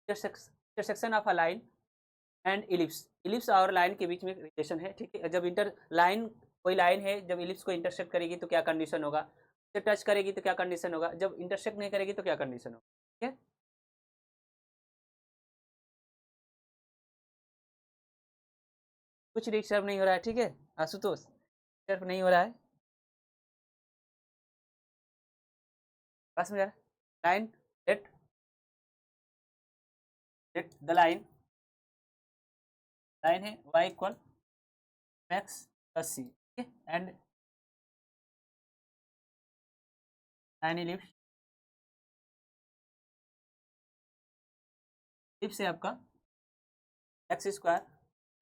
Intersection of a line and ellipse, ellipse और line के बीच में रिलेशन है, ठीक है। जब इंटर लाइन, कोई लाइन है, जब इलिप्स को इंटरसेक्ट करेगी तो क्या कंडीशन होगा, जब टच करेगी तो क्या कंडीशन होगा, जब इंटरसेक्ट नहीं करेगी तो क्या कंडीशन होगा, ठीक है। कुछ डिस्टर्ब नहीं हो रहा है, ठीक है आशुतोष, डिस्टर्ब नहीं हो रहा है, पास में जा रहा है। Line, let the line, line है y इक्वल मैक्स प्लस सी, ठीक है, एंड लाइन इलिप्स, इलिप्स है आपका x square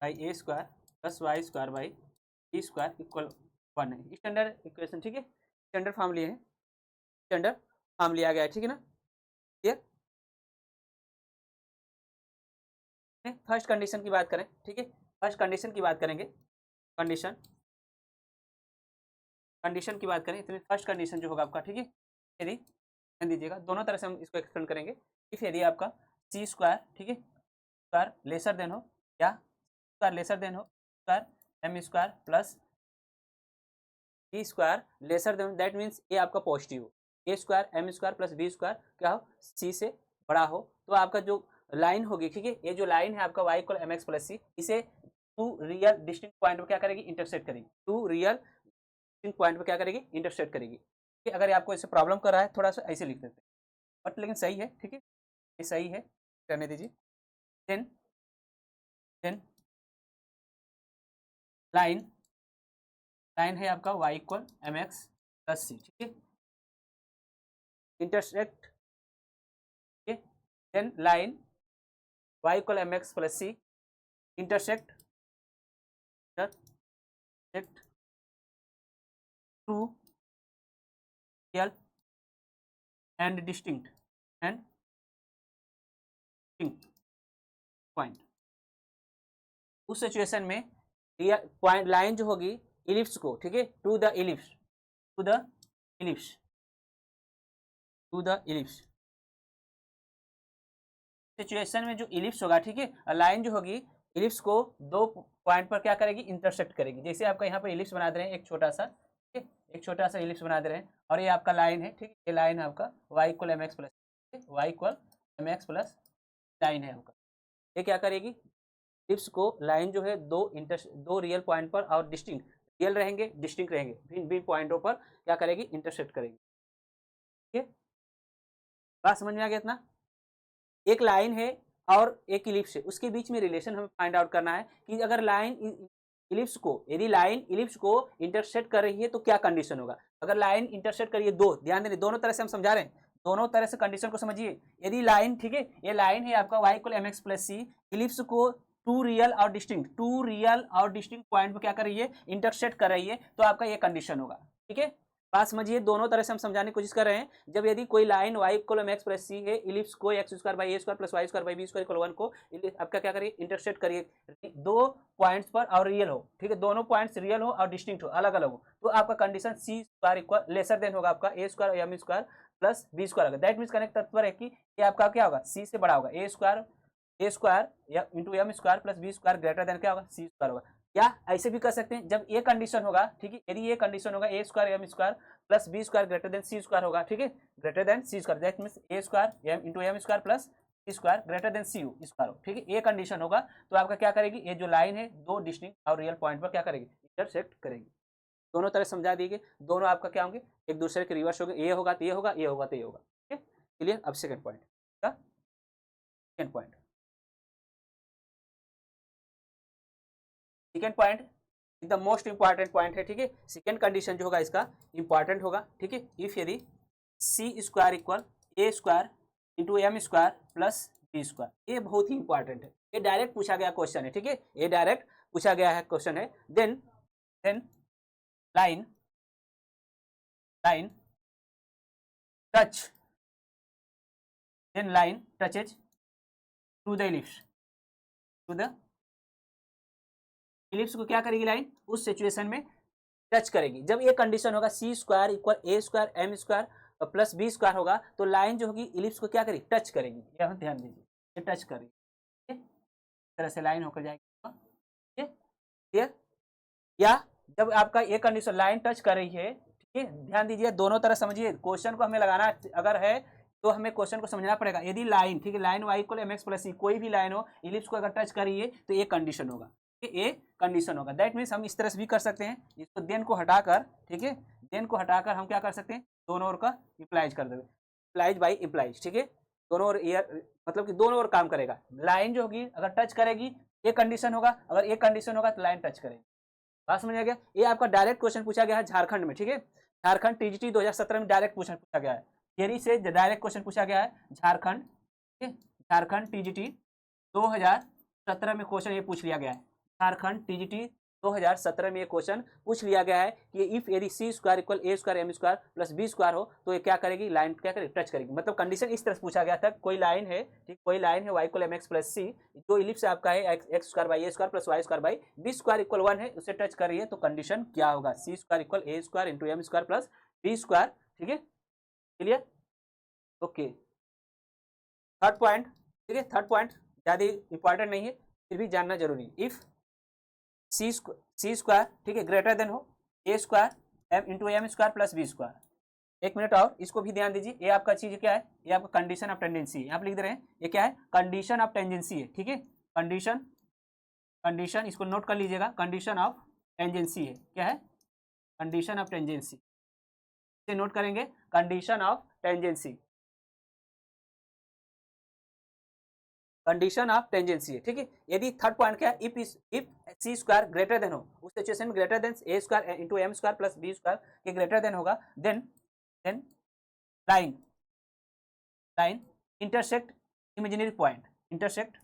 by A square plus Y square by B square equal 1 है, स्टैंडर्ड इक्वेशन, ठीक है। स्टैंडर्ड फॉर्म लिए हैं, स्टैंडर्ड फॉर्म लिया गया है, ठीक है ना, क्लियर। फर्स्ट कंडीशन की बात करें, ठीक है, फर्स्ट कंडीशन की बात करेंगे, कंडीशन की बात करें, इसमें फर्स्ट कंडीशन जो होगा आपका, ठीक है, यदि ध्यान दीजिएगा, दोनों तरह से हम इसको एक्सप्लेन करेंगे। इफ यदि आपका सी स्क्वायर, ठीक है, स्क्वायर लेसर देन हो, या स्क्वायर लेसर देन हो square M square plus B square lesser than, that means A आपका पॉजिटिव हो, A square M square plus B square क्या हो, सी से बड़ा हो, तो आपका जो लाइन होगी, ठीक है, ये जो लाइन है आपका Y equal M x plus C, इसे टू रियल डिस्टिंक्ट पॉइंट पर क्या करेगी, इंटरसेक्ट करेगी, टू रियल डिस्टिंक्ट पॉइंट पर क्या करेगी, इंटरसेक्ट करेगी, ठीक है। अगर आपको इससे प्रॉब्लम कर रहा है थोड़ा सा ऐसे लिख देते हैं, बट लेकिन सही है, ठीक है, ये सही है, करने दीजिए। देन लाइन है आपका y equal M x plus सी, ठीक है, इंटरसेक्ट, ठीक है, then line y equal M x plus C intersect two real and distinct point. उस सिचुएशन में पॉइंट लाइन जो होगी इलिप्स को, ठीक है, टू द इलिप्स सिचुएशन में जो इलिप्स होगा, ठीक है, लाइन जो होगी इलिप्स को दो पॉइंट पर क्या करेगी, इंटरसेक्ट करेगी। जैसे आपका यहाँ पर इलिप्स बना दे रहे हैं एक छोटा सा, ठीक है, एक छोटा सा इलिप्स बना दे रहे हैं, और ये आपका लाइन है, ठीक है, ये लाइन है आपका y equal M x plus, y equal M x plus line है आपका, ये क्या करेगी, इलिप्स को लाइन जो है दो रियल पॉइंट पर और डिस्टिंक्ट, रियल रहेंगे डिस्टिंक्ट रहेंगे, भिन्न भिन्न पॉइंटों पर क्या करेगी, इंटरसेक्ट करेगी, ठीक है। बात समझ में आ गया इतना। एक लाइन है और एक इलिप्स है, उसके बीच में रिलेशन हमें फाइंड आउट करना है कि अगर लाइन इलिप्स को, यदि लाइन इलिप्स को इंटरसेक्ट कर रही है तो क्या कंडीशन होगा। अगर लाइन इंटरसेक्ट करिए, ध्यान दें, दोनों तरह से हम समझा रहे हैं, दोनों तरह से कंडीशन को समझिए। यदि लाइन, ठीक है, ये लाइन है आपका y equal M x plus C, ellipse को टू रियल और डिस्टिंक्ट पॉइंट पर क्या कर रही है, इंटरसेक्ट कर रही है, तो आपका ये कंडीशन होगा, ठीक है। बात समझिए, दोनों तरह से हम समझाने की कोशिश कर रहे हैं। जब यदि कोई line y equal M x plus C है, इलिप्स को x square by A square plus Y square by B square equal 1 को आपका क्या करिए, इंटरसेक्ट करिए दो पॉइंट्स पर और रियल हो, ठीक है, दोनों पॉइंट्स रियल हो और डिस्टिंक्ट हो, अलग अलग हो, तो आपका condition C square equal lesser than होगा आपका A square M square plus B square होगा। दैट मीन्स कनेक्ट तत्पर है कि ये आपका क्या होगा, सी से बड़ा होगा, ए square into M square plus B square greater than क्या होगा, सी स्क्वायर होगा। या ऐसे भी कर सकते हैं, जब ये कंडीशन होगा, ठीक है, यदि ये कंडीशन होगा ए square M square plus B square greater than C square होगा, ठीक है, greater than C square, that means A square M into M square plus C square greater than C square, ठीक है, ये कंडीशन होगा, तो आपका क्या करेगी, ये जो लाइन है दो डिस्टिंक्ट और रियल पॉइंट पर क्या करेगी, इंटरसेक्ट करेगी। दोनों तरह समझा दिए, दोनों आपका क्या होंगे, एक दूसरे के रिवर्स होंगे, ये होगा तो ये होगा, ये होगा तो ये होगा, ठीक है, क्लियर। अब second point, second point the most important point है, ठीक है। सेकंड कंडीशन जो होगा इसका इंपॉर्टेंट होगा, ठीक है। इफ यदि C square equal A square into M square plus B square, ये बहुत ही इंपॉर्टेंट है, ये डायरेक्ट पूछा गया क्वेश्चन है, ठीक है, ये डायरेक्ट पूछा गया है क्वेश्चन है। Then line touch, then line touches to the ellipse को क्या करेगी, लाइन उस सिचुएशन में टच करेगी। जब ये कंडीशन होगा C square equal A square M square plus B square होगा, तो लाइन जो होगी इलिप्स को क्या करेगी, टच करेगी, यहाँ ध्यान दीजिए, ये टच कर रही है, इस तरह से लाइन होकर जाएगी, ठीक है, क्लियर। या जब आपका ये कंडीशन लाइन टच कर रही है, ठीक है, ध्यान दीजिए, दोनों तरह समझिए, क्वेश्चन को हमें लगाना अगर है तो हमें क्वेश्चन को समझना पड़ेगा। यदि लाइन, ठीक है, line y equal mx plus c, कोई भी लाइन हो इलिप्स को अगर टच करिए तो ये कंडीशन होगा, ठीक है, ये कंडीशन होगा। दैट मीन्स हम इस तरह से भी कर सकते हैं, इसको देन को हटाकर, ठीक है, देन को हटाकर हम क्या कर सकते हैं, दोनों ओर का इम्प्लाइज कर देंगे, इम्प्लाइज बाई इम्प्लाइज, ठीक है, दोनों ओर मतलब कि दोनों ओर काम करेगा। लाइन जो होगी अगर टच करेगी ये कंडीशन होगा, अगर ये कंडीशन होगा तो लाइन टच करेगी। बात समझ आ गया। ये आपका डायरेक्ट क्वेश्चन पूछा गया है झारखंड में, ठीक है, झारखंड टीजीटी 2017 में डायरेक्ट क्वेश्चन पूछा गया है, थियरी से डायरेक्ट क्वेश्चन पूछा गया है झारखंड, ठीक है, झारखंड टीजीटी 2017 में क्वेश्चन ये पूछ लिया गया है, झारखंड टीजीटी 2017 में ये क्वेश्चन पूछ लिया गया है कि इफ यदि C square equal A square M square plus B square हो तो ये क्या करेगी, लाइन क्या करेगी, टच करेगी। मतलब कंडीशन इस तरह से पूछा गया था, कोई लाइन है, ठीक, कोई लाइन है y equal M x plus C, जो इलिप्स आपका है x square by A square plus Y square by B square equal 1 है, उसे टच कर रही है तो कंडीशन क्या होगा, C square equal A square into M square plus B square, ठीक है, क्लियर, ओके। थर्ड पॉइंट, ठीक है, थर्ड पॉइंट ज़्यादा इंपॉर्टेंट नहीं है, फिर भी जानना जरूरी है। इफ सी स्क्वायर, ठीक है, ग्रेटर देन हो A square M into M square plus B square. एक मिनट और इसको भी ध्यान दीजिए, ये आपका चीज क्या है, ये आपका कंडीशन ऑफ टेंडेंसी है, यहाँ पे लिख दे रहे हैं, ये क्या है, कंडीशन ऑफ टेंडेंसी है, ठीक है, कंडीशन, कंडीशन इसको नोट कर लीजिएगा, कंडीशन ऑफ टेंजेंसी है, क्या है, कंडीशन ऑफ टेंजेंसी, इसे नोट करेंगे, condition of tangency, condition of tangency है, ठीक है। यदि थर्ड पॉइंट क्या है, if C square greater than हो, उस सिचुएशन में greater than A square into M square plus B square के ग्रेटर देन होगा, then line, line intersect imaginary point, intersect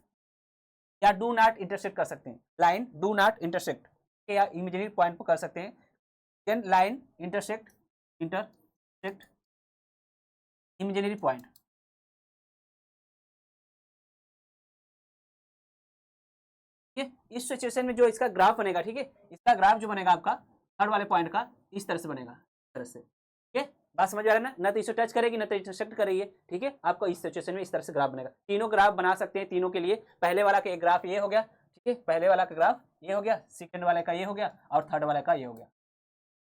या डू नॉट इंटरसेक्ट कर सकते हैं, लाइन डू नॉट इंटरसेक्ट या इमेजिनरी पॉइंट पर कर सकते हैं, then line intersect imaginary point, ठीक है। इस सिचुएशन में जो इसका ग्राफ बनेगा, ठीक है, इसका ग्राफ जो बनेगा आपका थर्ड वाले पॉइंट का इस तरह से बनेगा, इस तरह से, ठीक है, बात समझ आ रहा है ना, ना तो इसे टच करेगी ना तो इंटरसेक्ट कर रही है, ठीक है, आपको इस सिचुएशन में इस तरह से ग्राफ बनेगा। तीनों ग्राफ बना सकते हैं तीनों के लिए, पहले वाला का एक ग्राफ ये हो गया, ठीक है, पहले वाला का ग्राफ ये हो गया, सेकंड वाले का ये हो गया और थर्ड वाले का ये हो गया,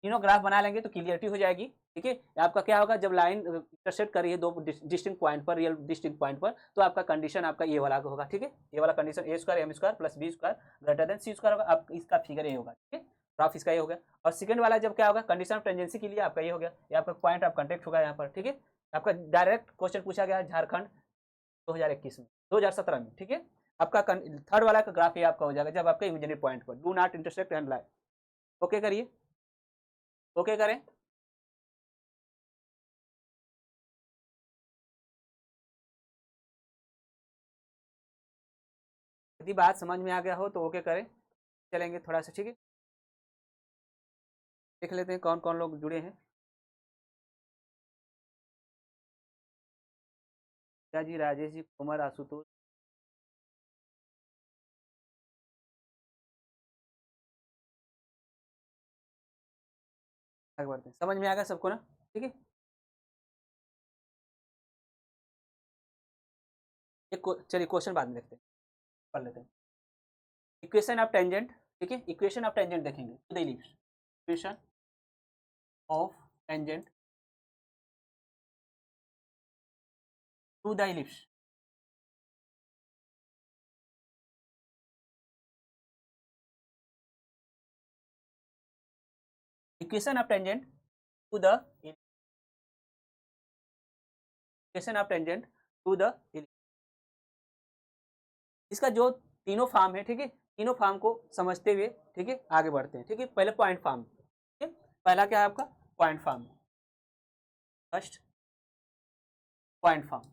तीनों ग्राफ बना लेंगे तो क्लियरिटी हो जाएगी, ठीक है। आपका क्या होगा, जब लाइन इंटरसेक्ट कर रही है दो डिस्टिंक्ट पॉइंट पर, रियल डिस्टिंक्ट पॉइंट पर, तो आपका कंडीशन आपका ये वाला होगा, ठीक है, ये वाला condition A square M square plus B square greater than C square होगा, आप इसका फिगर ये होगा, ठीक है, ग्राफ इसका ये हो गया। और सेकंड वाला जब क्या होगा, कंडीशन ऑफ टेंजेंसी के लिए आपका ये हो गया, ये आपका पॉइंट ऑफ कॉन्टेक्ट होगा यहाँ पर, ठीक है। आपका डायरेक्ट क्वेश्चन पूछा गया झारखंड 2021 में, 2017 में, ठीक है। आपका थर्ड वाला का ग्राफ ये आपका हो जाएगा जब आपका इमेजिनरी पॉइंट पर do not intersect and line, okay करिए, ओके करें। यदि बात समझ में आ गया हो तो ओके करें, चलेंगे थोड़ा सा, ठीक है, देख लेते हैं कौन कौन लोग जुड़े हैं। क्या जी, राजेश जी, कुमार, आशुतोष, आगे बढ़ते हैं, समझ में आ गया सबको ना, ठीक है। चलिए क्वेश्चन बाद में देखते हैं, पढ़ लेते हैं। इक्वेशन ऑफ टेंजेंट, ठीक है, इक्वेशन ऑफ टेंजेंट देखेंगे, to the ellipse, equation of tangent to the ellipse, equation of tangent to the equation of tangent to the ellipse, इसका जो तीनों फॉर्म है, ठीक है, तीनों फॉर्म को समझते हुए, ठीक है, आगे बढ़ते हैं, ठीक है। पहले पॉइंट फॉर्म, ठीक है, पहला क्या है आपका point form, first point form,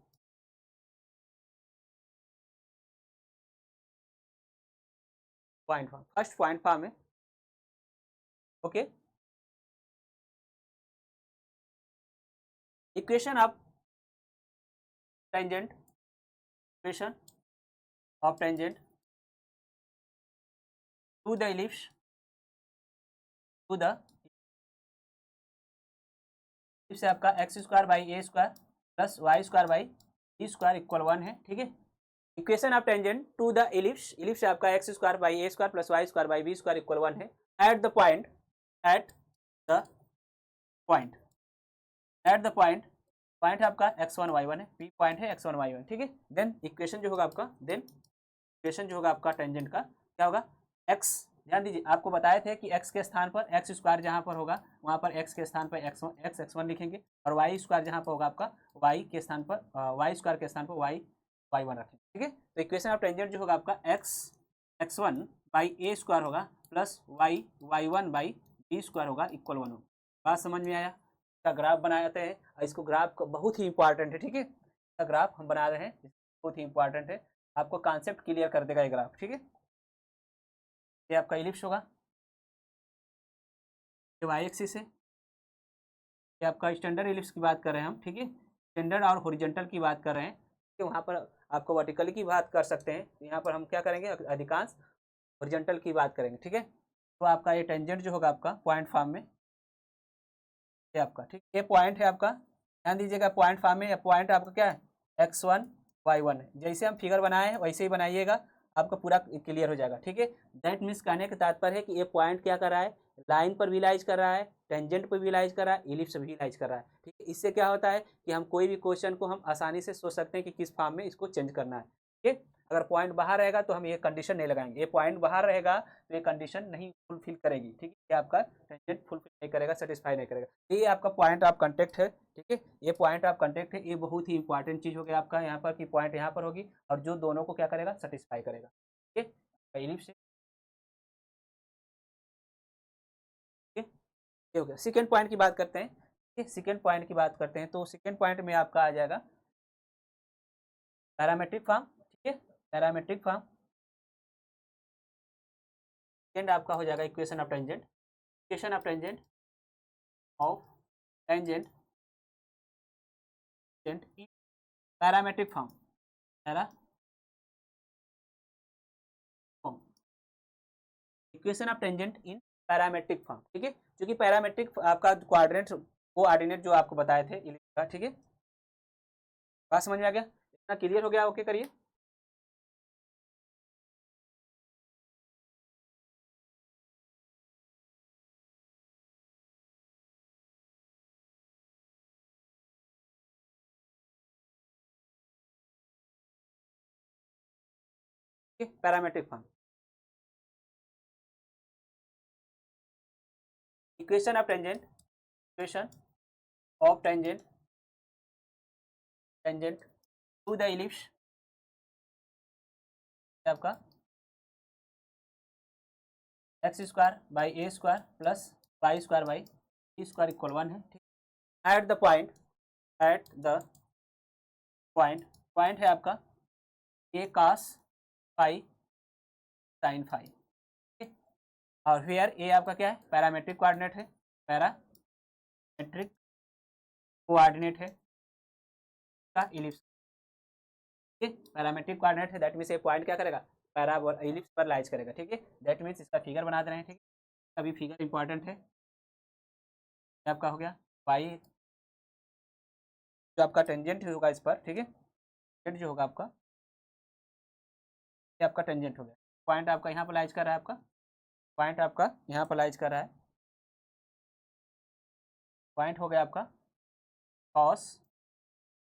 point form, first point form है, okay. Equation of tangent, equation of tangent to the ellipse, to the ellipse से आपका x square by A square plus Y square by B square equal 1 है, ठीक है। Equation of tangent to the ellipse, ellipse आपका x square by A square plus Y square by B square equal 1 है at the point, at the point, at the point, point आपका x1 y1 है, P point है x1 y1, ठीक है। Then equation जो होगा आपका, देन इक्वेशन जो होगा आपका टेंजेंट का क्या होगा, x, ध्यान दीजिए आपको बताए थे कि x के स्थान पर एक्स स्क्वायर जहाँ पर होगा वहाँ पर x के स्थान पर x1 लिखेंगे और y स्क्वायर जहाँ पर होगा आपका y के स्थान पर y स्क्वायर के स्थान पर y1 रखेंगे, ठीक है। तो इक्वेशन ऑफ टेंजेंट जो होगा आपका x1 बाई ए स्क्वायर होगा plus y1 by B square होगा इक्वल 1 होगा। बात समझ में आया? का ग्राफ बनाते हैं और इसको ग्राफ को बहुत ही इंपॉर्टेंट है, ठीक है। इसका ग्राफ हम बना रहे हैं, बहुत ही इंपॉर्टेंट है, आपको कॉन्सेप्ट क्लियर कर देगा ये ग्राफ, ठीक है। ये आपका इलिप्स होगा, ये वाई एक्सिस है, ये आपका स्टैंडर्ड इलिप्स की बात कर रहे हैं हम, ठीक है। स्टैंडर्ड और हॉरिजॉन्टल की बात कर रहे हैं कि वहाँ पर आपको वर्टिकली की बात कर सकते हैं, यहाँ पर हम क्या करेंगे, अधिकांश हॉरिजॉन्टल की बात करेंगे, ठीक है। तो आपका ये टेंजेंट जो होगा आपका पॉइंट फॉर्म में, ये आपका, ठीक, ये पॉइंट है आपका, ध्यान दीजिएगा पॉइंट फॉर्म में, पॉइंट आपका क्या है x1 y1 है, जैसे हम फिगर बनाए हैं वैसे ही बनाइएगा, आपका पूरा क्लियर हो जाएगा, ठीक है। दैट मीन्स कहने का तात्पर्य है कि ये पॉइंट क्या कर रहा है, लाइन पर भी लाइज कर रहा है, टेंजेंट पर भी लाइज कर रहा है, इलिप्स भी लाइज कर रहा है, ठीक है। इससे क्या होता है कि हम कोई भी क्वेश्चन को हम आसानी से सोच सकते हैं कि किस फॉर्म में इसको चेंज करना है, ठीक है। अगर पॉइंट बाहर रहेगा तो हम ये कंडीशन नहीं लगाएंगे, ये पॉइंट बाहर रहेगा तो ये कंडीशन नहीं फुलफिल करेगी, ठीक है, ये आपका टेंजेंट फुलफिल नहीं करेगा, सेटिस्फाई नहीं करेगा। ये आपका पॉइंट ऑफ कांटेक्ट है, ठीक है, ये पॉइंट ऑफ कांटेक्ट है, ये बहुत ही इंपॉर्टेंट चीज हो गया आपका यहाँ पर कि पॉइंट यहाँ पर होगी और जो दोनों को क्या करेगा, सेटिस्फाई करेगा, ठीक है। इलिप्स, ठीक है, ये हो गया। सेकेंड पॉइंट की बात करते हैं, ठीक है, सेकेंड पॉइंट की बात करते हैं तो सेकेंड पॉइंट में आपका आ जाएगा पैरामेट्रिक फॉर्म, ठीक है, पैरामेट्रिक फॉर्म। सेकेंड आपका हो जाएगा equation of tangent, equation of tangent of tangent in parametric form, para form, equation of tangent in parametric form, ठीक है। क्योंकि पैरामेट्रिक आपका कोऑर्डिनेट, कोऑर्डिनेट जो आपको बताए थे इलिप्स का, ठीक है। बात समझ में आ गया? इतना क्लियर हो गया? ओके करिए। ठीक है, parametric form, equation of tangent, equation of tangent, tangent to the ellipse आपका x square by A square plus Y square by B square equal 1 है, ठीक। At the point, at the point, point है आपका A cos phi sine phi, ठीक है। और फिर A आपका क्या है, पैरामेट्रिक कोऑर्डिनेट है, पैरामेट्रिक कोऑर्डिनेट है का इलिप्स, ठीक है, पैरामेट्रिक कोऑर्डिनेट है, दैट मीन्स ये पॉइंट क्या करेगा, पैराबोला इलिप्स पर लाइज करेगा, ठीक है। दैट मीन्स इसका फिगर बना दे रहे हैं, ठीक है, अभी फिगर इंपॉर्टेंट है, आपका हो गया वाई जो आपका टेंजेंट होगा इस पर, ठीक है, टेंजेंट जो होगा आपका, ये आपका टेंजेंट हो गया, पॉइंट आपका यहाँ पर लाइज कर रहा है, आपका पॉइंट आपका यहाँ पर लाइज कर रहा है, पॉइंट हो गया आपका कॉस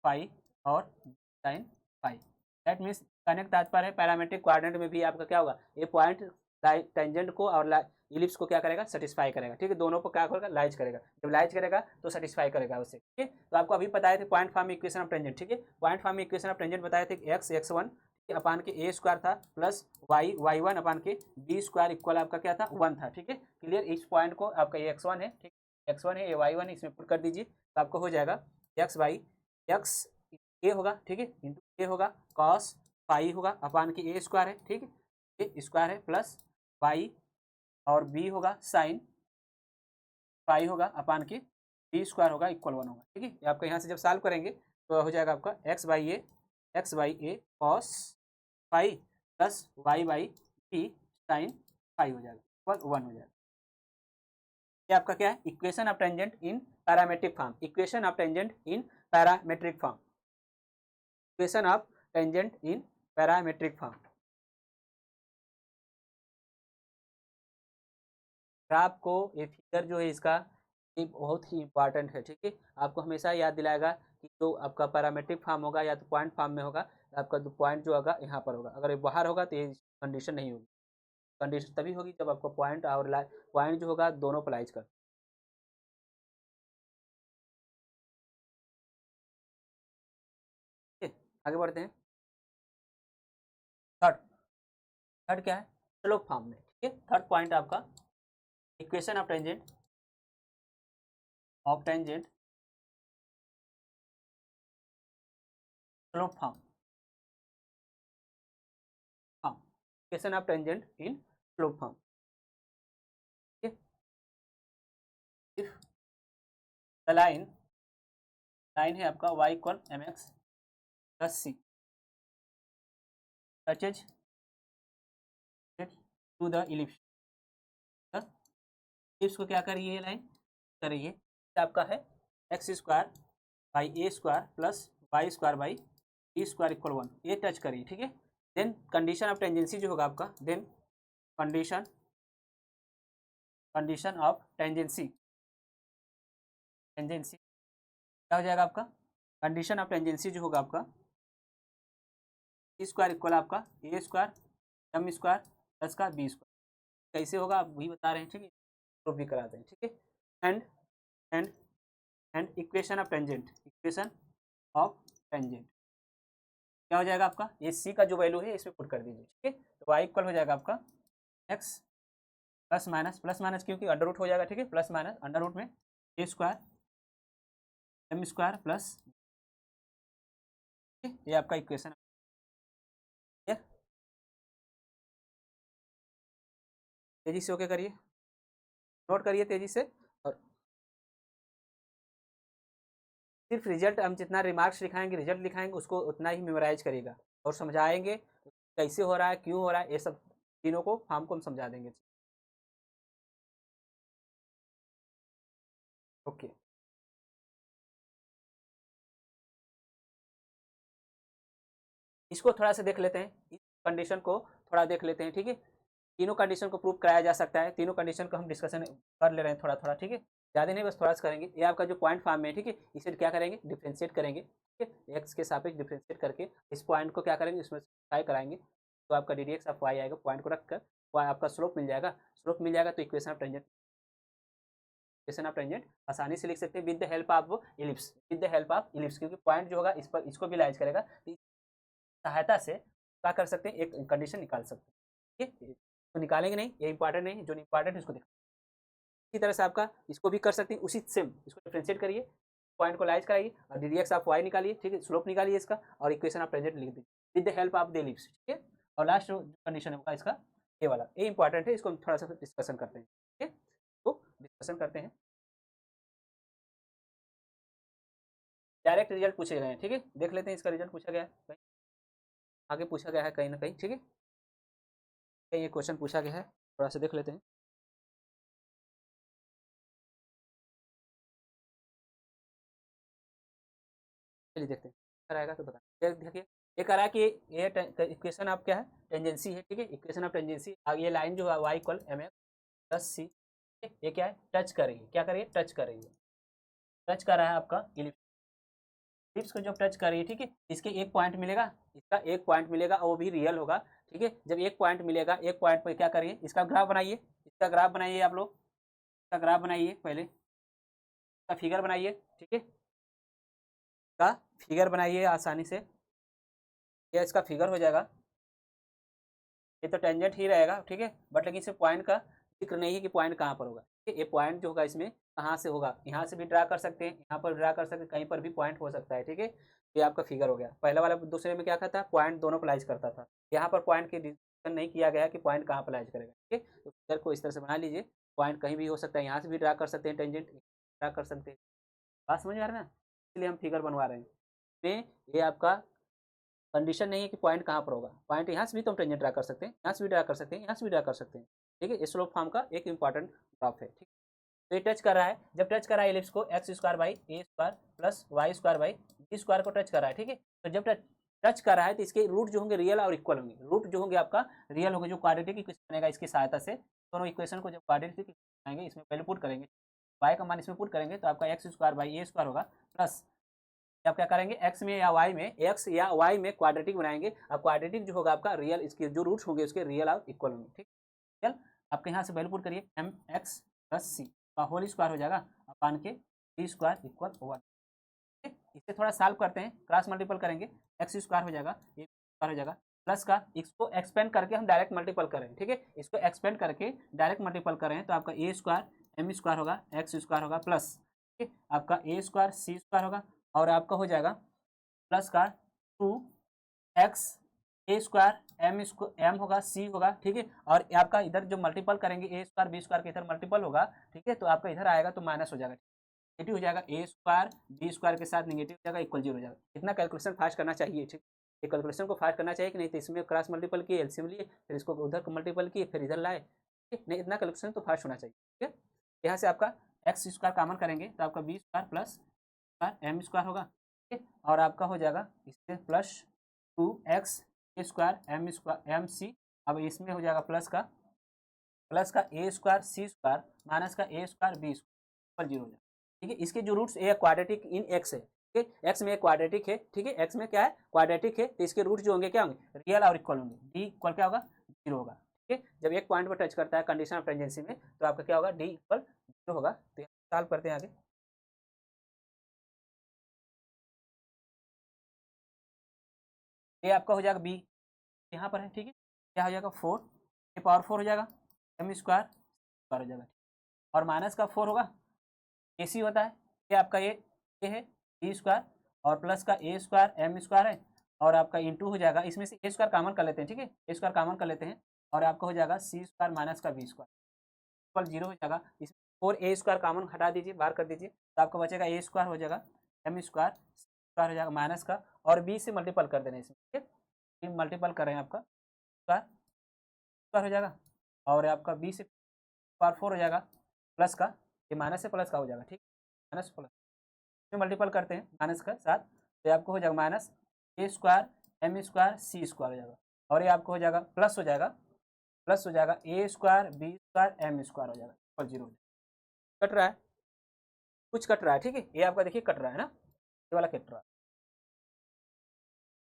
फाई और साइन फाई, दैट मीन्स कहने का तात्पर्य है पैरामेट्रिक कोऑर्डिनेट में भी आपका क्या होगा, ये पॉइंट टेंजेंट को और इलिप्स को क्या करेगा, सेटिस्फाई करेगा, ठीक है, दोनों को क्या करेगा, लाइज करेगा, जब लाइज करेगा तो सेटिस्फाई करेगा उसे, ठीक है। तो आपको अभी बताए थे point form equation of tangent, ठीक है, point form equation of tangent बताए थे एक्स x1 अपान के ए स्क्वायर था प्लस y1 अपान के बी स्क्वायर इक्वल आपका क्या था, 1 था, ठीक है, क्लियर। इस पॉइंट को आपका ये x1 है, ठीक, x1 है, ये y1 इसमें पुट कर दीजिए तो आपको हो जाएगा x बाई एक्स ए होगा, ठीक है, इंटू ए होगा कॉस फाई होगा अपान की ए स्क्वायर है, ठीक है, ए स्क्वायर है प्लस वाई और बी होगा साइन फाई होगा अपान की बी स्क्वायर होगा इक्वल 1 होगा, ठीक है। आपको यहाँ से जब सॉल्व करेंगे तो हो जाएगा आपका x by a cos phi plus y by b sine phi हो जाएगा इक्वल 1 हो जाएगा। ये आपका क्या है, equation of tangent in parametric form, equation of tangent in parametric form, equation of tangent in parametric form. Graph को ये फिगर जो है इसका ये बहुत ही इंपॉर्टेंट है, ठीक है। आपको हमेशा याद दिलाएगा कि जो आपका पैरामेट्रिक फॉर्म होगा या तो पॉइंट फॉर्म में होगा, आपका जो पॉइंट जो होगा यहाँ पर होगा, अगर ये बाहर होगा तो ये कंडीशन नहीं होगी। कंडीशन तभी होगी जब आपका पॉइंट और पॉइंट जो होगा दोनों अप्लाइज कर। ठीक है, आगे बढ़ते हैं। थर्ड थर्ड क्या है, स्लोप फॉर्म में, ठीक है। थर्ड पॉइंट आपका equation of tangent slope form, equation of tangent in slope form. If the line है आपका y equal mx plus c touches to the ellipse. Ellipse को क्या करिए, ये लाइन करिए, आपका है x square by A square plus Y square by e square equal 1, ये टच करिए, ठीक है। देन कंडीशन ऑफ टेंजेंसी जो होगा आपका, देन कंडीशन ऑफ टेंजेंसी क्या हो जाएगा आपका, कंडीशन ऑफ टेंजेंसी जो होगा आपका ई स्क्वायर इक्वल आपका A square M square plus का बी स्क्वायर। कैसे होगा आप वही बता रहे हैं, ठीक है, प्रूफ भी कराते हैं, ठीक है। And and and equation of tangent क्या हो जाएगा आपका, ये सी का जो वैल्यू है इसमें पुट कर दीजिए, ठीक है। तो वाई इक्वल हो जाएगा आपका एक्स प्लस माइनस क्योंकि अंडर रूट हो जाएगा, ठीक है, प्लस माइनस अंडर रूट में ए स्क्वायर एम स्क्वायर प्लस, ये आपका इक्वेशन है। तेजी से ओके करिए, नोट करिए तेजी से, और सिर्फ रिजल्ट हम जितना रिमार्क्स लिखाएंगे, रिजल्ट लिखाएंगे, उसको उतना ही मेमोराइज करिएगा और समझाएंगे कैसे हो रहा है, क्यों हो रहा है, ये सब तीनों को फॉर्म को हम समझा देंगे। ओके, इसको थोड़ा सा देख लेते हैं, इस कंडीशन को थोड़ा देख लेते हैं, ठीक है। तीनों कंडीशन को प्रूव कराया जा सकता है, तीनों कंडीशन को हम डिस्कशन कर ले रहे हैं थोड़ा थोड़ा, ठीक है, ज़्यादा नहीं, बस थोड़ा सा करेंगे। ये आपका जो पॉइंट फॉर्म में है, ठीक है, इसे क्या करेंगे, डिफ्रेंशिएट करेंगे, ठीक है, एक्स के सापेक्ष डिफ्रेंशिएट करके इस पॉइंट को क्या करेंगे, इसमें ट्राई कराएंगे, तो आपका d d x of y आएगा, पॉइंट को रखकर वाई आपका स्लोप मिल जाएगा, तो इक्वेशन ऑफ टेंजेंट आसानी से लिख सकते हैं with the help of ellipse, क्योंकि पॉइंट जो होगा इस पर इसको भी लाइज करेगा, तो सहायता से क्या कर सकते हैं, एक कंडीशन निकाल सकते हैं, ठीक है। तो निकालेंगे नहीं, ये इंपॉर्टेंट नहीं है, जो इंपॉर्टेंट है उसको देखा। इसी तरह से आपका इसको भी कर सकते हैं, उसी सेम इसको डिफरेंशिएट करिए, पॉइंट को लाइज कराइए और d d x of y निकालिए, ठीक है, स्लोप निकालिए इसका, और इक्वेशन ऑफ टेंजेंट लिख दीजिए with the help of the ellipse, ठीक है। और लास्ट जो कंडीशन होगा इसका ये वाला, ये इंपॉर्टेंट है, इसको हम थोड़ा सा डिस्कशन करते हैं, ठीक है, तो डिस्कशन करते हैं। डायरेक्ट रिजल्ट पूछे गए हैं, ठीक है, देख लेते हैं इसका रिजल्ट पूछा गया है कहीं, आगे पूछा गया है कहीं ना कहीं, ठीक है, कहीं ये क्वेश्चन पूछा गया है, थोड़ा सा देख लेते हैं। चलिए देखते हैं, अगर आएगा तो बता देखिए। ये कह रहा है कि ये इक्वेशन ऑफ क्या है, टेंजेंसी है, ठीक है, इक्वेशन ऑफ टेंजेंसी, ये लाइन जो है Y equal M x plus C, ये क्या है, टच कर रही है, क्या कर रही है, टच कर रही है, टच कर रहा है आपका इलिप्स, को जब टच कर रही है, ठीक है, इसके एक पॉइंट मिलेगा, इसका एक पॉइंट मिलेगा और वो भी रियल होगा, ठीक है। जब एक पॉइंट मिलेगा, एक पॉइंट पर क्या करिए, इसका ग्राफ बनाइए, आप लोग, इसका ग्राफ बनाइए, पहले इसका फिगर बनाइए, ठीक है, का फिगर बनाइए आसानी से, ये इसका फिगर हो जाएगा, ये तो टेंजेंट ही रहेगा, ठीक है, बट लेकिन इसे पॉइंट का जिक्र नहीं है कि पॉइंट कहाँ पर होगा, ठीक है। ये पॉइंट जो होगा इसमें कहाँ से होगा, यहाँ से भी ड्रा कर सकते हैं, यहाँ पर ड्रा कर सकते हैं, कहीं पर भी पॉइंट हो सकता है, ठीक है। ये आपका फिगर हो गया, पहला वाला दूसरे में क्या था, पॉइंट दोनों पर लाइज करता था, यहाँ पर पॉइंट की डिस्कशन नहीं किया गया कि पॉइंट कहाँ पर लाइज करेगा, ठीक है। तो फिगर को इस तरह से बना लीजिए, पॉइंट कहीं भी हो सकता है, यहाँ से भी ड्रा कर सकते हैं, टेंजेंट ड्रा कर सकते हैं, बात समझ आ रहा है ना, इसलिए हम फिगर बनवा रहे हैं। में ये आपका कंडीशन नहीं है कि पॉइंट कहाँ पर होगा, पॉइंट यहाँ से भी तो हम टेंजेंट ड्रा कर सकते हैं, यहाँ से भी ड्रा कर सकते हैं, यहाँ से भी ड्रा कर सकते हैं, ठीक है। स्लोप फॉर्म का एक इंपॉर्टेंट ग्राफ है, ठीक। तो ये टच कर रहा है, जब टच कर रहा है इलिप्स को x square by A square plus Y square by B square को टच कर रहा है, ठीक है। तो जब टच कर रहा है तो इसके रूट जो होंगे रियल और इक्वल होंगे। रूट जो होंगे आपका रियल होंगे, जो क्वाड्रेटिक इक्वेशन बनेगा इसकी सहायता से। दोनों इक्वेशन को जब क्वाड्रेटिक आएंगे इसमें पहले पुट करेंगे, y का मान इसमें पुट करेंगे तो आपका x square by A square होगा, प्लस आप क्या करेंगे एक्स में या वाई में, एक्स या वाई में क्वाड्रेटिक बनाएंगे। अब क्वाड्रेटिक जो होगा आपका रियल, इसके जो रूट्स होंगे उसके रियल और इक्वल होंगे। ठीक, चल आपके यहाँ से वैल्यू पुट करिए, एम एक्स प्लस सी का होल स्क्वायर हो जाएगा अपान के डी स्क्वायर इक्वल 1। इसे थोड़ा सॉल्व करते हैं, क्रॉस मल्टीपल करेंगे, एक्स स्क्वायर हो जाएगा, ये स्क्वायर हो जाएगा, प्लस का इसको एक्सपेंड करके हम डायरेक्ट मल्टीपल करें। ठीक है, इसको एक्सपेंड करके डायरेक्ट मल्टीपल करें तो आपका ए स्क्वायर एम स्क्वायर होगा, एक्स स्क्वायर होगा, प्लस ठीक है आपका ए स्क्वायर सी स्क्वायर होगा, और आपका हो जाएगा प्लस का 2x ए स्क्वायर एम होगा, सी होगा। ठीक है, और आपका इधर जो मल्टीपल करेंगे ए स्क्वायर बी स्क्वायर के इधर मल्टीपल होगा। ठीक है, तो आपका इधर आएगा तो माइनस हो जाएगा, नेगेटिव हो जाएगा, ए स्क्वायर बी स्क्वायर के साथ नेगेटिव हो जाएगा, इक्वल 0 हो जाएगा। इतना कैलकुलेशन फास्ट करना चाहिए। ठीक, ये कैलकुलेशन को फास्ट करना चाहिए कि नहीं, तो इसमें क्रॉस मल्टीपल किए, एलसीएम लिए, फिर इसको उधर मल्टीपल किए, फिर इधर लाए। ठीक नहीं, इतना कैलकुलेशन तो फास्ट होना चाहिए। ठीक है, यहाँ से आपका एक्स स्क्वायर कॉमन करेंगे तो आपका b square plus m square होगा। ठीक है, और आपका हो जाएगा इससे plus 2x a square m c, अब इसमें हो जाएगा प्लस का a square c square minus का ए स्क्वायर बी स्क्वायर 0 हो जाएगा। ठीक है, इसके जो roots a quadratic in x है, ठीक है, एक्स में क्वाड्रेटिक है, ठीक है, एक्स में क्या है क्वाड्रेटिक है, तो इसके रूट जो होंगे क्या होंगे रियल और इक्वल होंगे, डी इक्वल क्या होगा 0 होगा। ठीक है, जब एक पॉइंट पर टच करता है कंडीशन ऑफ टेंजेंसी में तो आपका क्या होगा डी इक्वल 0 होगा। तो सॉल्व करते हैं आगे, ये आपका हो जाएगा बी यहाँ पर है। ठीक है, क्या हो जाएगा 4 ए पावर 4 हो जाएगा, एम स्क्वायर हो जाएगा, और माइनस का 4 होगा, ए सी होता है, ये आपका ये है बी स्क्वायर, और प्लस का ए स्क्वायर एम स्क्वायर है, और आपका इंटू हो जाएगा, इसमें से ए स्क्वायर कॉमन कर लेते हैं। ठीक है, ए स्क्वायर कॉमन कर लेते हैं, और आपका हो जाएगा सी स्क्वायर माइनस का बी स्क्वायर इक्वल 0 हो जाएगा। इसमें 4 ए स्क्वायर कॉमन हटा दीजिए, बाहर कर दीजिए, तो आपका बचेगा ए स्क्वायर हो जाएगा, एम स्क्वायर स्क्वायर हो जाएगा माइनस का, और बी से मल्टीपल कर देना इसमें। ठीक है, मल्टीपल कर रहे हैं, आपका स्क्वायर स्क्वायर हो जाएगा, और आपका बी से पावर 4 हो जाएगा, प्लस का ये माइनस से प्लस का हो जाएगा। ठीक, माइनस प्लस में मल्टीपल करते हैं माइनस का साथ, तो आपको हो जाएगा माइनस ए square M square c square हो जाएगा, और ये आपको हो जाएगा प्लस हो जाएगा, A square B square M square हो जाएगा इक्वल 0 हो जाएगा। कट रहा है, कुछ कट रहा है। ठीक है, ये आपका देखिए कट रहा है ना, ये वाला कट रहा है,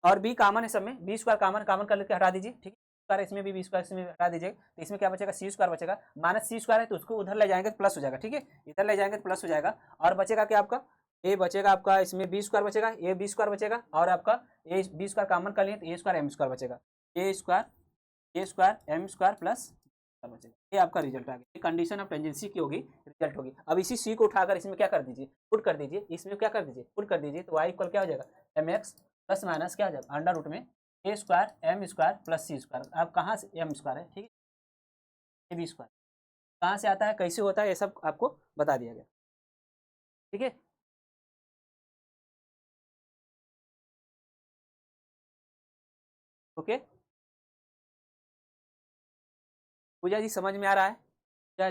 और बी कॉमन है सब में, बी स्क्वायर कॉमन कॉमन कर लेके हटा दीजिए। ठीक है, स्क्वायर इसमें भी बी स्क्वायर इसमें हटा दीजिए, तो इसमें क्या बचेगा सी स्क्वायर बचेगा, माइनस सी स्क्वायर है तो उसको उधर ले जाएंगे तो प्लस हो जाएगा। ठीक है, इधर ले जाएंगे तो प्लस हो जाएगा, और बचेगा क्या आपका ए बचेगा, आपका इसमें बी स्क्वायर बचेगा, ए बी स्क्वायर बचेगा, और आपका ए बी स्क्वायर कॉमन कर लिए तो ए स्क्वायर एम स्क्वायर बचेगा, ए स्क्वायर एम स्क्वायर प्लस बचेगा। ये आपका रिजल्ट आ गया, कंडीशन ऑफ टेंजेंसी की होगी, रिजल्ट होगी। अब इसी सी को उठाकर इसमें क्या कर दीजिए पुट कर दीजिए, इसमें क्या कर दीजिए पुट कर दीजिए, तो वाई इक्वल क्या हो जाएगा एम एक्स प्लस माइनस क्या हो जाएगा अंडर रूट में ए square M square plus C square. अब कहाँ से एम स्क्वायर है, ठीक है, ए बी स्क्वायर कहाँ से आता है, कैसे होता है, ये सब आपको बता दिया गया। ठीक है, ओके, पूजा जी समझ में आ रहा है, पूजा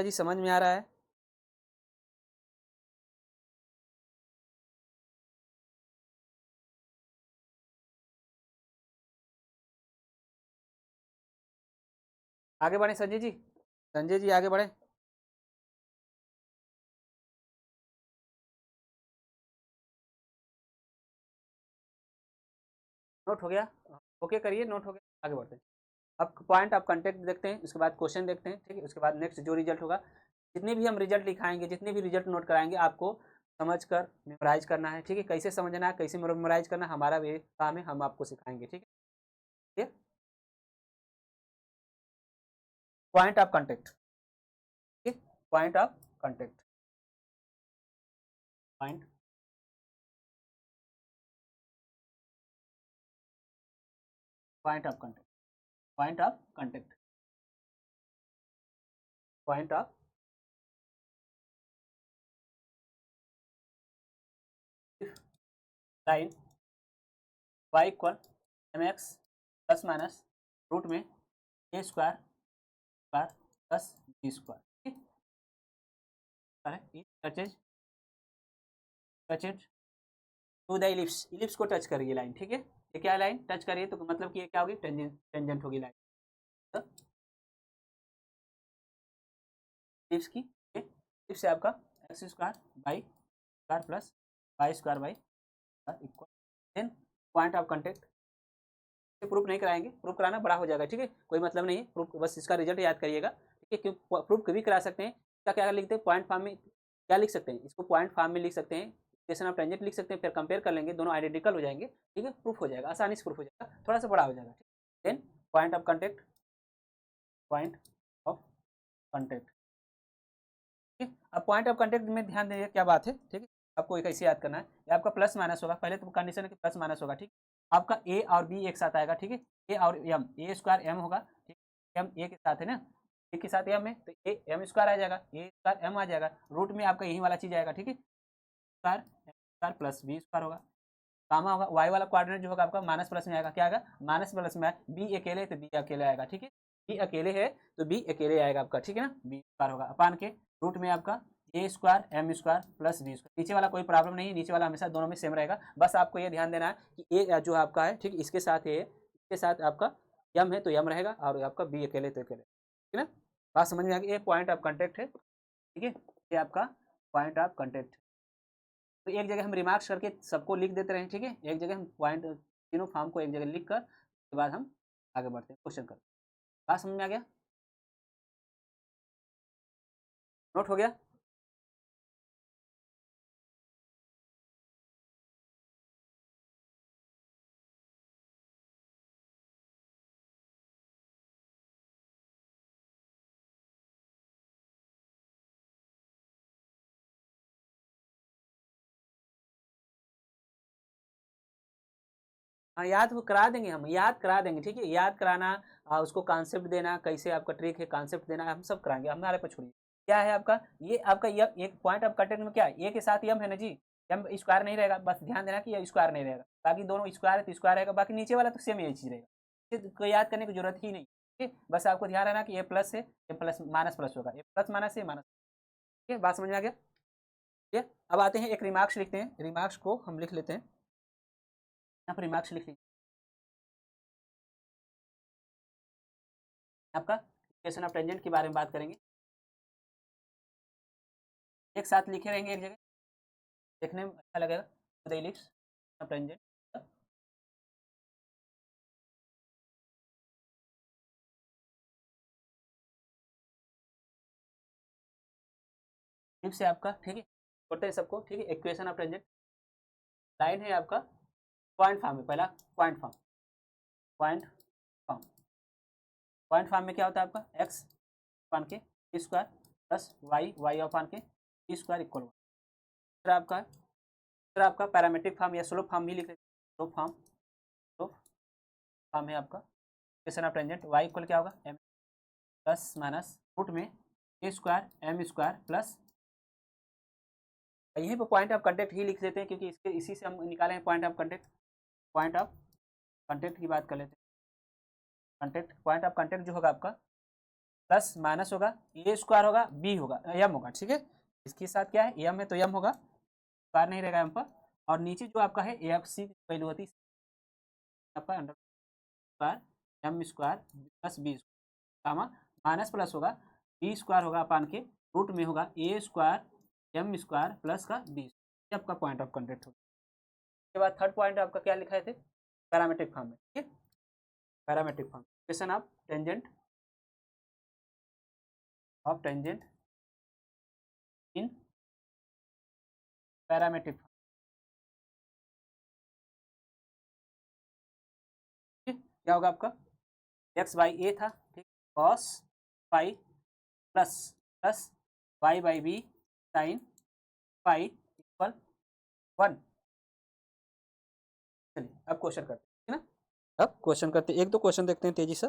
जी समझ में आ रहा है। आगे बढ़े संजय जी, संजय जी आगे बढ़े। नोट हो गया, ओके करिए, नोट हो गया, आगे बढ़ते हैं। अब पॉइंट ऑफ कंटेक्ट देखते हैं, उसके बाद क्वेश्चन देखते हैं। ठीक है, उसके बाद नेक्स्ट जो रिजल्ट होगा, जितने भी हम रिजल्ट लिखाएंगे, जितने भी रिजल्ट नोट कराएंगे, आपको समझ कर मेमोराइज करना है। ठीक है, कैसे समझना है, कैसे मेमोराइज करना है, हमारा ये काम है, हम आपको सिखाएंगे। ठीक है, पॉइंट ऑफ कंटेक्ट, ठीक है, point of contact, point point of contact, point of contact, point of line Y equal M x plus minus root में ए square square plus B square. ठीक है, touches touches to the ellipse, ellipse को touch कर रही है line, ठीक है। ये क्या लाइन टच कर रही है, तो मतलब कि ये क्या होगी, टेंजेंट, टेंजेंट होगी लाइन तो इलिप्स की। इलिप्स से आपका x square by square plus Y square by equal, then point of contact. Proof नहीं कराएंगे, प्रूफ कराना बड़ा हो जाएगा, ठीक है, कोई मतलब नहीं है प्रूफ, बस इसका रिजल्ट याद करिएगा, ठीक है। क्यों प्रूफ कभी करा सकते हैं, क्या क्या लिखते हैं पॉइंट फॉर्म में, क्या लिख सकते हैं इसको, पॉइंट फॉर्म में लिख सकते हैं, इक्वेशन ऑफ टेंजेंट लिख सकते हैं, फिर कंपेयर कर लेंगे, दोनों आइडेंटिकल हो जाएंगे, ठीक है, प्रूफ हो जाएगा, आसानी से प्रूफ हो जाएगा, थोड़ा सा बड़ा हो जाएगा, then point of contact, point of contact, ठीक है। अब पॉइंट ऑफ कॉन्टेक्ट में ध्यान देंगे क्या बात है, ठीक है, आपको कैसे याद करना है, ये आपका प्लस माइनस होगा, पहले तो कंडीशन है कि प्लस माइनस होगा, ठीक, आपका ए और बी एक साथ आएगा, ठीक है, ए और एम, ए स्क्वायर एम होगा, ठीक, एम ए के साथ है ना, ए के साथ एम है तो ए एम स्क्वायर आ जाएगा, ए स्क्वायर एम आ जाएगा, रूट में आपका यही वाला चीज आएगा, ठीक है, square M square plus B square होगा, गामा होगा, वाई वाला कोऑर्डिनेट जो होगा आपका माइनस प्लस में आएगा, क्या आएगा माइनस प्लस में, बी अकेले है तो बी अकेले आएगा, ठीक है, बी अकेले है तो बी अकेले आएगा आपका, ठीक है ना, बी स्क्वायर होगा अपान के रूट में आपका A square M square plus B square, नीचे वाला कोई प्रॉब्लम नहीं है, नीचे वाला हमेशा दोनों में सेम रहेगा, बस आपको ये ध्यान देना है कि ए जो आपका है, ठीक, इसके साथ ये, इसके साथ आपका यम है तो यम रहेगा, और आपका बी अकेले तो अकेले, ठीक है ना, बात समझ में आ गई, ये पॉइंट ऑफ कॉन्टेक्ट है, ठीक है, ये आपका पॉइंट ऑफ कॉन्टेक्ट। तो एक जगह हम रिमार्क्स करके सबको लिख देते रहे, ठीक है, एक जगह हम पॉइंट तीनों फॉर्म को एक जगह लिख कर उसके बाद हम आगे बढ़ते हैं क्वेश्चन कर, बात समझ में आ गया, नोट हो गया। हाँ याद वो करा देंगे, हम याद करा देंगे, ठीक है, याद कराना, उसको कॉन्सेप्ट देना, कैसे आपका ट्रिक है, कॉन्सेप्ट देना हम सब कराएंगे, हमारे पे छोड़िए। क्या है आपका ये आपका यम, एक पॉइंट ऑफ कॉन्टेक्ट में क्या है, ए के साथ यम है ना जी, यम स्क्वायर नहीं रहेगा, बस ध्यान देना कि ये स्क्वायर नहीं रहेगा, बाकी दोनों स्क्वायर है तो स्क्वायर रहेगा, बाकी नीचे वाला तो सेम यही चीज रहेगा, इसको याद करने की जरूरत ही नहीं, ठीक है, बस आपको ध्यान रहना कि ए प्लस है, ए प्लस माइनस प्लस होगा, ए प्लस माइनस है माइनस, ठीक है, बात समझ में आ गया, ठीक है। अब आते हैं एक रिमार्क्स लिखते हैं, रिमार्क्स को हम लिख लेते हैं, यहाँ पर रिमार्क्स लिख लीजिए, आपका इक्वेशन ऑफ टेंजेंट के बारे में बात करेंगे, एक साथ लिखे रहेंगे एक जगह, देखने में अच्छा लगेगा, the ellipse of tangent, ellipse है आपका, ठीक है, छोटे सबको, ठीक है, इक्वेशन ऑफ टेंजेंट, लाइन है आपका पॉइंट फॉर्म में, पहला point form, point form, point form में क्या होता है आपका एक्स अपान के स्क्वायर प्लस वाई वाई अपान के स्क्वायर इक्वल, दूसरा आपका, दूसरा आपका पैरामीट्रिक फॉर्म या स्लोप फॉर्म भी लिख लेते हैं, स्लोप फॉर्म, स्लोप फॉर्म है आपका equation of tangent, y equal क्या होगा एम प्लस माइनस रूट में ए स्क्वायर एम स्क्वायर प्लस, यहीं पर पॉइंट ऑफ कॉन्टेक्ट ही लिख देते हैं, क्योंकि इसके इसी से हम निकाले हैं point of contact, point of contact की बात कर लेते हैं, कॉन्टेक्ट पॉइंट ऑफ कॉन्टेक्ट जो होगा आपका प्लस माइनस होगा, ए स्क्वायर होगा, बी होगा, एम होगा, ठीक है, इसके साथ क्या है एम है तो एम होगा, स्क्वायर नहीं रहेगा एम पर, और नीचे जो आपका है ए एफ सी वैल्यू होती है आपका under square M square plus B square, minus plus होगा, बी स्क्वायर होगा अपान के रूट में होगा ए स्क्वायर एम स्क्वायर प्लस का बी, आपका पॉइंट ऑफ कॉन्टेक्ट होगा। उसके बाद थर्ड पॉइंट आपका क्या लिखा थे पैरामेट्रिक फॉर्म में, ठीक है, parametric form equation of tangent in parametric, ठीक, क्या होगा आपका एक्स बाई ए था, ठीक, cos phi plus plus y by b sine phi equal 1, चलिए अब क्वेश्चन करते हैं ना, अब क्वेश्चन करते हैं, एक दो क्वेश्चन देखते हैं तेजी से,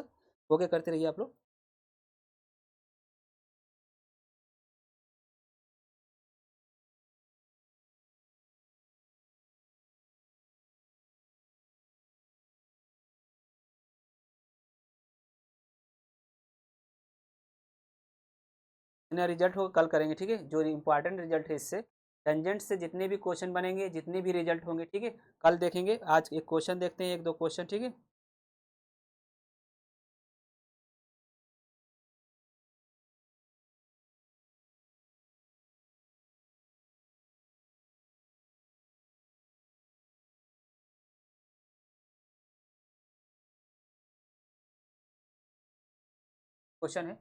हो गया करते रहिए आप लोग। रिजल्ट होगा कल करेंगे, ठीक है, जो इंपॉर्टेंट रिजल्ट है इससे टेंजेंट से जितने भी क्वेश्चन बनेंगे, जितने भी रिजल्ट होंगे, ठीक है, कल देखेंगे। आज एक क्वेश्चन देखते हैं, एक दो क्वेश्चन, ठीक है। क्वेश्चन है,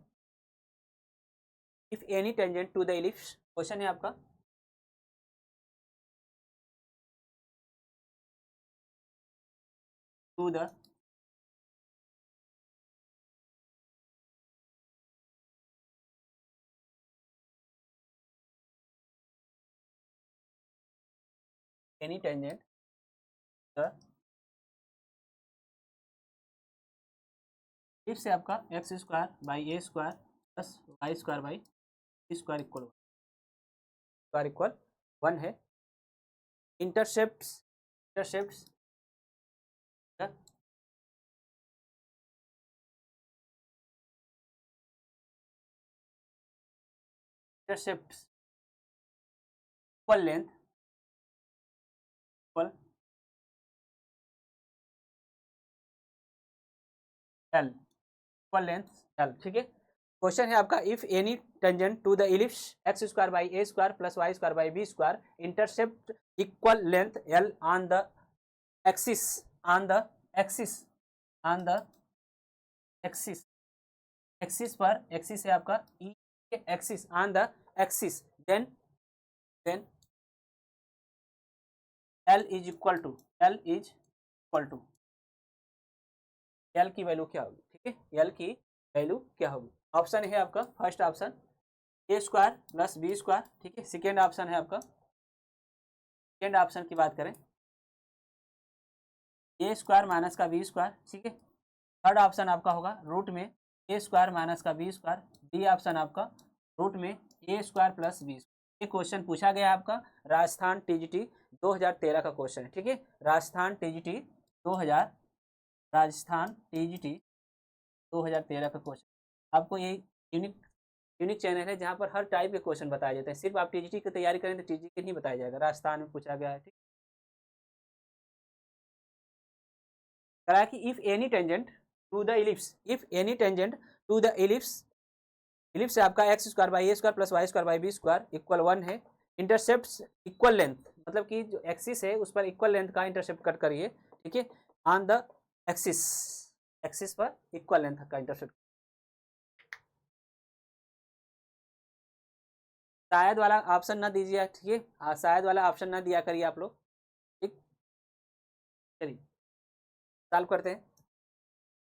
if any tangent to the ellipse, question है आपका, to the any tangent the if से आपका x square by A square plus Y square by square equal one है। Intercepts intercepts intercepts equal length equal L, equal length L, ठीक है। Question है आपका, if any tangent to the ellipse X square by A square plus Y square by B square intercept equal length L on the axis on the axis on the axis axis पर, axis है आपका e axis on the axis, then l is equal to l की value क्या होगी, ठीक है, L की value क्या होगी। ऑप्शन है आपका, first option a square plus B square, ठीक है। सेकेंड ऑप्शन है आपका, सेकेंड ऑप्शन की बात करें, ए स्क्वायर माइनस का बी स्क्वायर, ठीक है। थर्ड ऑप्शन आपका होगा रूट में ए स्क्वायर माइनस का बी स्क्वायर, डी ऑप्शन आपका रूट में ए स्क्वायर प्लस बी स्क्वायर। ये क्वेश्चन पूछा गया आपका राजस्थान टीजीटी 2013 का क्वेश्चन है, ठीक है। राजस्थान टीजीटी 2013 का क्वेश्चन। आपको ये यूनिक चैनल है जहाँ पर हर टाइप के क्वेश्चन बताए जाते हैं। सिर्फ आप टीजीटी की तैयारी करें तो टीजीटी के नहीं बताया जाएगा, राजस्थान में पूछा गया है, ठीक। कहा कि if any tangent to the ellipse, if any tangent to the ellipse, ellipse से आपका x square by A square plus Y square by B square equal one है। इंटरसेप्ट इक्वल लेंथ, मतलब कि जो एक्सिस है उस पर इक्वल लेंथ का इंटरसेप्ट कट करिए, ठीक है, ऑन द एक्सिस, एक्सिस पर इक्वल लेंथ का इंटरसेप्ट। शायद वाला ऑप्शन ना दीजिए, ठीक है, हाँ, शायद वाला ऑप्शन ना दिया करिए आप लोग, ठीक। चलिए सॉल्व करते हैं,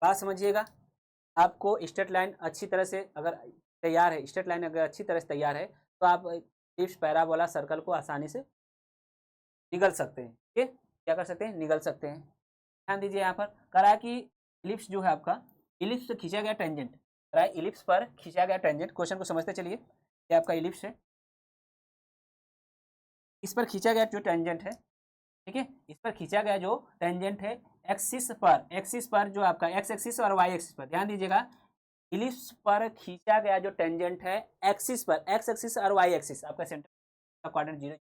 बात समझिएगा। आपको स्ट्रेट लाइन अच्छी तरह से अगर तैयार है, स्ट्रेट लाइन अगर अच्छी तरह से तैयार है तो आप इलिप्स पैराबोला सर्कल को आसानी से निगल सकते हैं, ठीक है, क्या कर सकते हैं, निगल सकते हैं। ध्यान दीजिए, यहाँ पर करा है कि इलिप्स जो है आपका, इलिप्स से खींचा गया टेंजेंट, करा है इलिप्स पर खींचा गया टेंजेंट। क्वेश्चन को समझते चलिए, ये आपका इलिप्स है, इस पर खींचा गया जो टेंजेंट है, ठीक है, इस पर खींचा गया जो टेंजेंट है एक्सिस पर जो आपका एक्स एक्सिस और वाई एक्सिस पर, ध्यान दीजिएगा, इलिप्स पर खींचा गया जो टेंजेंट है एक्सिस पर, एक्स एक्सिस और वाई एक्सिस, आपका सेंटर का क्वाड्रेंट 0,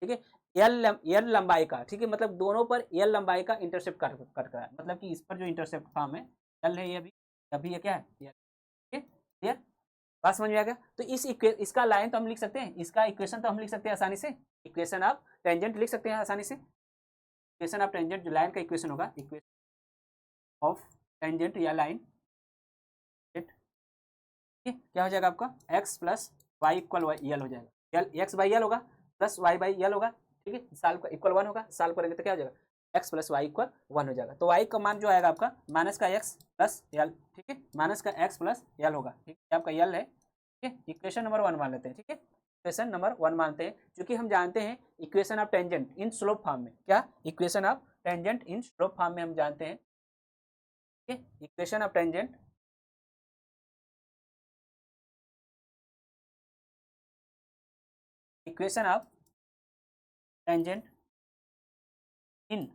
ठीक है, एल लंबाई का, ठीक है, मतलब दोनों पर एल लंबाई का इंटरसेप्ट कट करा है, मतलब कि इस पर जो इंटरसेप्ट फॉर्म है एल है, ये अभी ये क्या है, ठीक है, क्लियर, बात समझ में आ गया। तो इसका लाइन तो हम लिख सकते हैं, इसका इक्वेशन तो हम लिख सकते हैं आसानी से, इक्वेशन ऑफ टेंजेंट लिख सकते हैं आसानी से। इक्वेशन ऑफ टेंजेंट जो लाइन का इक्वेशन होगा, इक्वेशन ऑफ टेंजेंट या लाइन, क्या हो जाएगा आपका, एक्स प्लस वाई इक्वल यल हो जाएगा, यल एक्स बाई यल होगा प्लस वाई बाई यल होगा, ठीक है, साल का इक्वल वन होगा, साल करेंगे तो क्या हो जाएगा, x plus y equal one हो जाएगा। तो वाई का मान जो आएगा आपका माइनस का एक्स प्लस यल, ठीक है, माइनस का एक्स प्लस यल होगा, ठीक है, आपका यल है, ठीक है। इक्वेशन नंबर 1 मान लेते हैं, ठीक है, इक्वेशन नंबर 1 मानते हैं, क्योंकि हम जानते हैं equation of tangent in slope form में, क्या equation of tangent in slope form में हम जानते हैं, ठीक है, equation of tangent equation of tangent in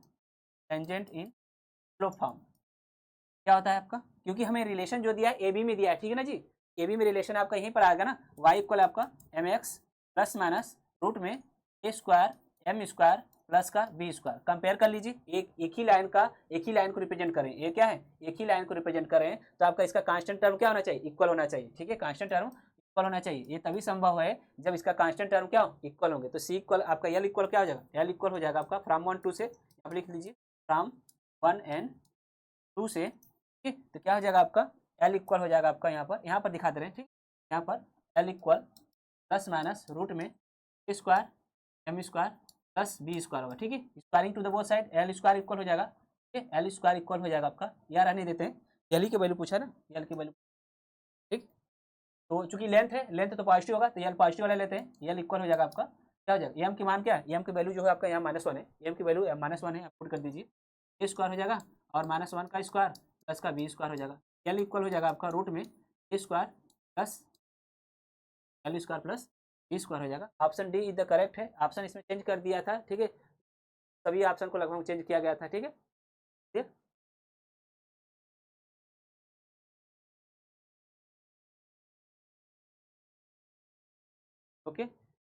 slope form क्या होता है आपका, क्योंकि हमें रिलेशन जो दिया है ए बी में दिया है, ठीक है ना जी, ए बी में रिलेशन आपका यहीं पर आएगा ना, वाई इक्वल आपका m x plus minus root में ए स्क्वायर एम स्क्वायर प्लस का बी स्क्वायर। कंपेयर कर लीजिए, एक ही लाइन को रिप्रेजेंट करें, ये क्या है, एक ही लाइन को रिप्रेजेंट करें, तो आपका इसका कांस्टेंट टर्म क्या होना चाहिए, इक्वल होना चाहिए। ठीक है, कांस्टेंट टर्म इक्वल होना चाहिए। ये तभी संभव है जब इसका कांस्टेंट टर्म क्या हो, इक्वल होंगे। तो सी इक्वल आपका एल इक्वल क्या हो जाएगा, एल इक्वल हो जाएगा आपका फ्रॉम 1 2 से, आप लिख लीजिए फ्रॉम 1 एंड 2 से। ठीक है, तो क्या हो जाएगा आपका, एल इक्वल हो जाएगा आपका, यहाँ पर दिखा दे रहे हैं। ठीक, यहाँ पर L equal plus minus root में ए square M square plus B square होगा। ठीक है, squaring to the both side, L square equal हो जाएगा। ठीक है, एल स्क्वायर इक्वल हो जाएगा आपका, यार रहने देते हैं, एल ही की वैल्यू पूछा ना, एल की वैल्यू। ठीक, तो चूंकि लेंथ है, लेंथ तो पॉजिटिव होगा, तो एल पॉजिटिव वाला लेते हैं, एल इक्वल हो जाएगा आपका, क्या हो जाएगा, एम की मान क्या है, एम की वैल्यू जो है आपका यहाँ -1 है, एम की वैल्यू -1 है, आप पुट कर दीजिए, ए स्क्वायर हो जाएगा और -1 का स्क्वायर प्लस का बी स्क्वायर हो जाएगा। एल इक्वल हो जाएगा आपका रूट में ए square plus L square plus B square हो जाएगा। Option D is the correct है। ऑप्शन इसमें चेंज कर दिया था। ठीक है, सभी ऑप्शन को लगभग चेंज किया गया था। ठीक है, ठीक, ओके,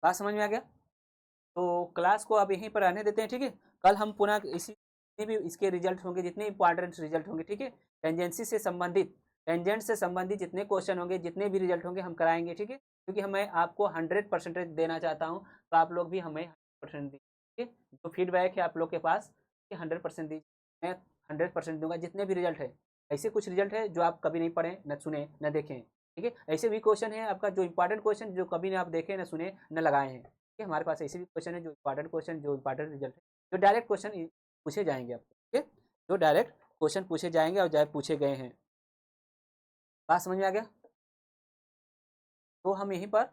बात समझ में आ गया। तो क्लास को अब यहीं पर रहने देते हैं। ठीक है, कल हम पुनः इसी भी इसके रिजल्ट होंगे, जितने इंपॉर्टेंट रिजल्ट होंगे, ठीक है, टेंजेंसी से संबंधित, टेंजेंट से संबंधित जितने क्वेश्चन होंगे, जितने भी रिजल्ट होंगे हम कराएंगे। ठीक है, क्योंकि मैं आपको 100% देना चाहता हूँ, तो आप लोग भी हमें 100% दीजिए। ठीक है, जो फीडबैक है आप लोग के पास 100% दीजिए, मैं 100% दूंगा। जितने भी रिजल्ट है, ऐसे कुछ रिजल्ट है जो आप कभी नहीं पढ़े, न सुने, न देखें। ठीक है, ऐसे भी क्वेश्चन है आपका जो इंपॉर्टेंट क्वेश्चन जो कभी आप देखे, न सुने, न लगाए हैं। ठीक है, हमारे पास ऐसे भी क्वेश्चन है जो इंपॉर्टेंट क्वेश्चन, जो इंपॉर्टेंट रिजल्ट है, जो डायरेक्ट क्वेश्चन पूछे जाएंगे आपको। ठीक है, जो डायरेक्ट क्वेश्चन पूछे जाएंगे और जाए पूछे गए हैं। बात समझ में आ गया। तो हम यहीं पर,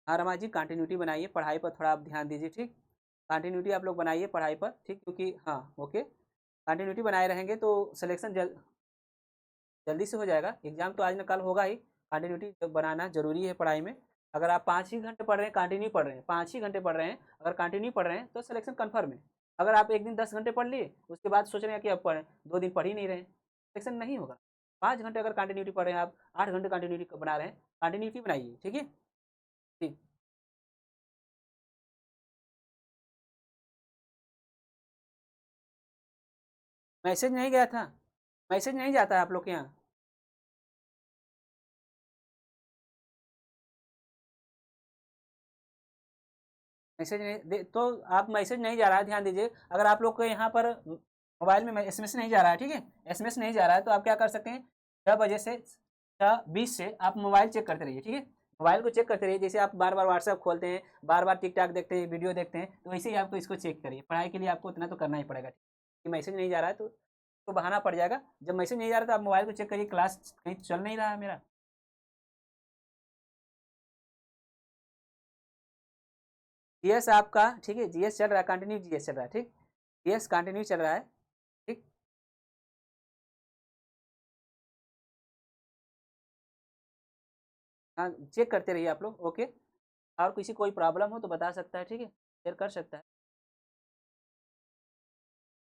हाँ रमा जी, कंटिन्यूटी बनाइए, पढ़ाई पर थोड़ा आप ध्यान दीजिए। ठीक, कंटिन्यूटी आप लोग बनाइए पढ़ाई पर। ठीक, क्योंकि हाँ ओके, कंटिन्यूटी बनाए रहेंगे तो सिलेक्शन जल्दी से हो जाएगा। एग्जाम तो आज न कल होगा ही, कंटिन्यूटी बनाना जरूरी है पढ़ाई में। अगर आप 5 ही घंटे पढ़ रहे हैं, कंटिन्यू पढ़ रहे हैं, 5 ही घंटे पढ़ रहे हैं, अगर कंटिन्यू पढ़ रहे हैं तो सिलेक्शन कन्फर्म है। अगर आप एक दिन 10 घंटे पढ़ लिए, उसके बाद सोच रहे हैं कि अब पढ़ें, 2 दिन पढ़ ही नहीं रहे, सिलेक्शन नहीं होगा। 5 घंटे अगर कंटिन्यूटी पढ़ रहे हैं आप, 8 घंटे कंटिन्यूटी बना रहे हैं, कंटिन्यूटी बनाइए। ठीक है, ठीक, मैसेज नहीं गया था, मैसेज नहीं जाता है आप लोग के यहाँ, मैसेज नहीं तो आप मैसेज नहीं जा रहा है, ध्यान दीजिए। अगर आप लोग के यहाँ पर मोबाइल में एसएमएस नहीं जा रहा है, ठीक है, एसएमएस नहीं जा रहा है, तो आप क्या कर सकते हैं, 6 बजे से 6:20 से आप मोबाइल चेक करते रहिए। ठीक है, मोबाइल को चेक करते रहिए, जैसे आप बार बार व्हाट्सएप खोलते हैं, बार बार टिकटॉक देखते हैं, वीडियो देखते हैं, तो वैसे ही आपको इसको चेक करिए। पढ़ाई के लिए आपको इतना तो करना ही पड़ेगा। कि मैसेज नहीं जा रहा है तो बहाना पड़ जाएगा। जब मैसेज नहीं जा रहा तो आप मोबाइल को चेक करिए, क्लास कहीं चल नहीं रहा है मेरा। जीएस आपका, ठीक है, जीएस चल रहा है, कंटिन्यू जीएस चल रहा है। ठीक, जीएस कंटिन्यू चल रहा है। ठीक, हाँ चेक करते रहिए आप लोग। ओके, और किसी कोई प्रॉब्लम हो तो बता सकता है। ठीक है, शेयर कर सकता है।